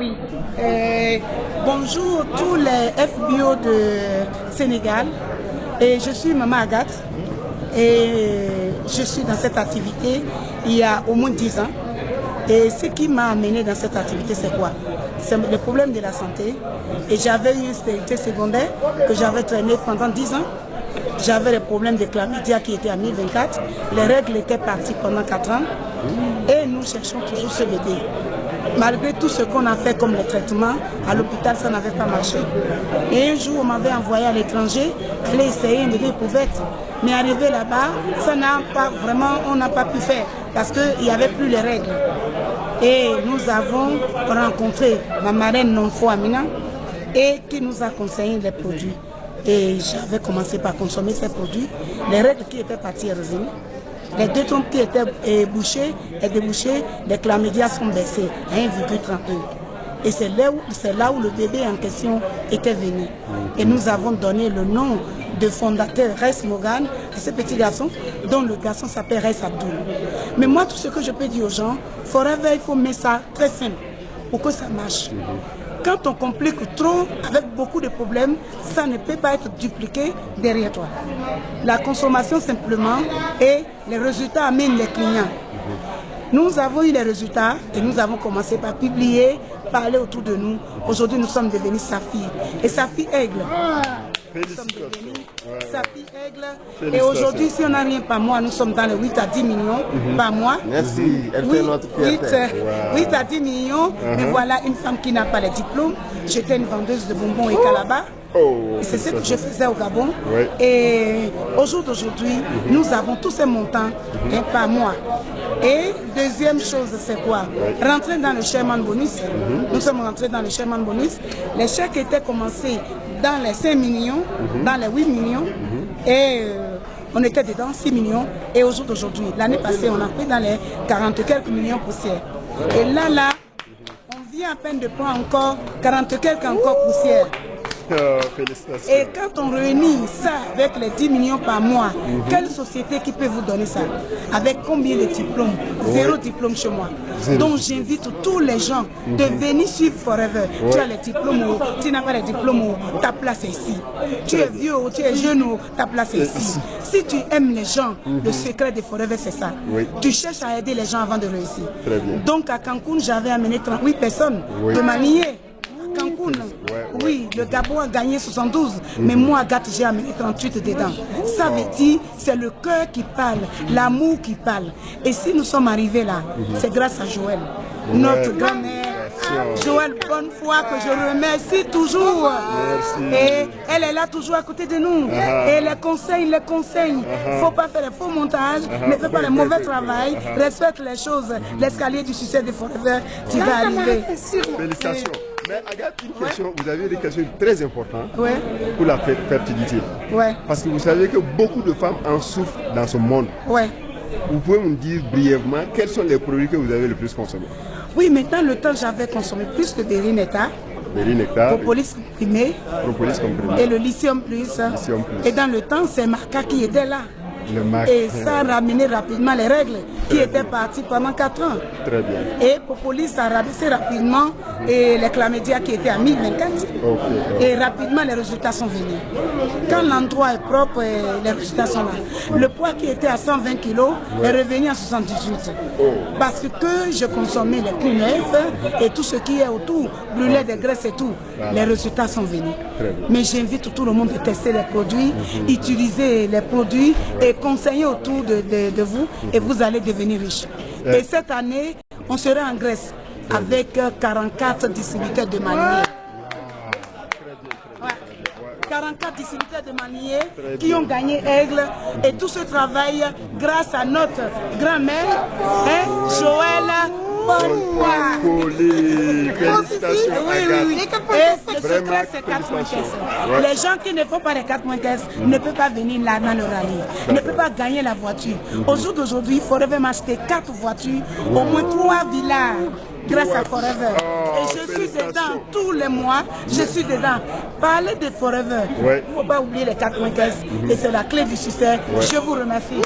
Oui. Bonjour tous les FBO de Sénégal. Et je suis Maman Agathe. Et je suis dans cette activité il y a au moins 10 ans. Et ce qui m'a amené dans cette activité, c'est quoi? C'est le problème de la santé. Et j'avais eu une stérilité secondaire que j'avais traînée pendant 10 ans. J'avais les problèmes de chlamydia qui étaient à 1024. Les règles étaient parties pendant 4 ans. Et nous cherchons toujours ce bébé. Malgré tout ce qu'on a fait comme les traitements, à l'hôpital, ça n'avait pas marché. Et un jour, on m'avait envoyé à l'étranger, aller essayer un bébé éprouvette. Mais arrivé là-bas, ça n'a pas vraiment, on n'a pas pu faire parce qu'il n'y avait plus les règles. Et nous avons rencontré ma marraine Nonfo Amina et qui nous a conseillé les produits. Et j'avais commencé par consommer ces produits. Les règles qui étaient parties sont revenues. Les deux trompes qui étaient bouchées et débouchées, les chlamydia sont baissés à 1,31. Et c'est là où le bébé en question était venu. Et nous avons donné le nom de fondateur Res Morgan à ce petit garçon, dont le garçon s'appelle Res Abdoul. Mais moi, tout ce que je peux dire aux gens, forever, il faut mettre ça très simple pour que ça marche. Quand on complique trop, avec beaucoup de problèmes, ça ne peut pas être dupliqué derrière toi. La consommation simplement et les résultats amènent les clients. Nous avons eu les résultats et nous avons commencé par publier, parler autour de nous. Aujourd'hui, nous sommes devenus Safi et Safi Aigle. Nous sommes devenus Safi Aigle. Et aujourd'hui, si on n'a rien par mois, nous sommes dans les 8 à 10 millions par mois. Merci, elle fait notre fierté. 8 à 10 millions. Et voilà une femme qui n'a pas les diplômes. J'étais une vendeuse de bonbons et calabas. C'est ce que je faisais au Gabon. Et au jour d'aujourd'hui, nous avons tous ces montants par mois. Et deuxième chose, c'est quoi? Rentrer dans le Sherman Bonus. Nous sommes rentrés dans le Sherman Bonus. Les chèques étaient commencés dans les 5 millions, dans les 8 millions. Et on était dedans 6 millions. Et au jour d'aujourd'hui, l'année passée, on a pris dans les 40 et quelques millions poussières. Et là, on vient à peine de prendre encore 40 et quelques encore poussières. Félicitations. Et quand on réunit ça avec les 10 millions par mois, quelle société qui peut vous donner ça? Avec combien de diplômes? Zéro diplôme chez moi. Donc j'invite tous les gens de venir suivre Forever. Tu as les diplômes ou tu n'as pas les diplômes ou ta place est ici. Tu es vieux ou tu es jeune ou ta place est ici. Si tu aimes les gens, le secret de Forever c'est ça. Tu cherches à aider les gens avant de réussir. Donc à Cancun, j'avais amené 38 personnes de manier. Cancun, oui, le Gabon a gagné 72, mais moi, Agathe, j'ai amené 38 dedans. Ça veut dire, c'est le cœur qui parle, l'amour qui parle. Et si nous sommes arrivés là, c'est grâce à Joël, notre grand-mère. Joël Bonnefoy, que je remercie toujours. Et elle est là toujours à côté de nous. Et les conseils, il ne faut pas faire les faux montages, ne fais pas le mauvais travail, respecte les choses. L'escalier du succès de Forever, tu vas arriver. Félicitations. Mais Agathe, une question, vous avez des questions très importantes pour la fertilité. Parce que vous savez que beaucoup de femmes en souffrent dans ce monde. Vous pouvez me dire brièvement quels sont les produits que vous avez le plus consommés? Oui, mais dans le temps, j'avais consommé plus de Bérinectar, Propolis comprimé, et le Lithium Plus. Et dans le temps, c'est Marca qui était là. Et ça a ramené rapidement les règles qui étaient parties pendant 4 ans. Très bien. Et Propolis a rabaissé rapidement et les chlamydia qui étaient à 1024. Et rapidement, les résultats sont venus. Quand l'endroit est propre, les résultats sont là. Le poids qui était à 120 kg est revenu à 78. Parce que je consommais les plus neufs et tout ce qui est autour, brûler des graisses et tout, les résultats sont venus. Mais j'invite tout le monde à tester les produits, utiliser les produits et conseiller autour de vous et vous allez devenir riche. Et cette année, on sera en Grèce avec 44 distributeurs de manière. 44 distributeurs de manière qui ont gagné Aigle et tout ce travail grâce à notre grand-mère, Joël Bonnefoy. Félicitations, Et le secret, c'est 4.15. Les gens qui ne font pas les 4.15 ne peuvent pas venir là dans le rallye, ne peuvent pas gagner la voiture. Au jour d'aujourd'hui, Forever m'a acheté 4 voitures, au moins 3 villas grâce à Forever. Et je suis dedans tous les mois, je suis dedans. Parlez de Forever, il ne faut pas oublier les 4.15 et c'est la clé du succès. Je vous remercie.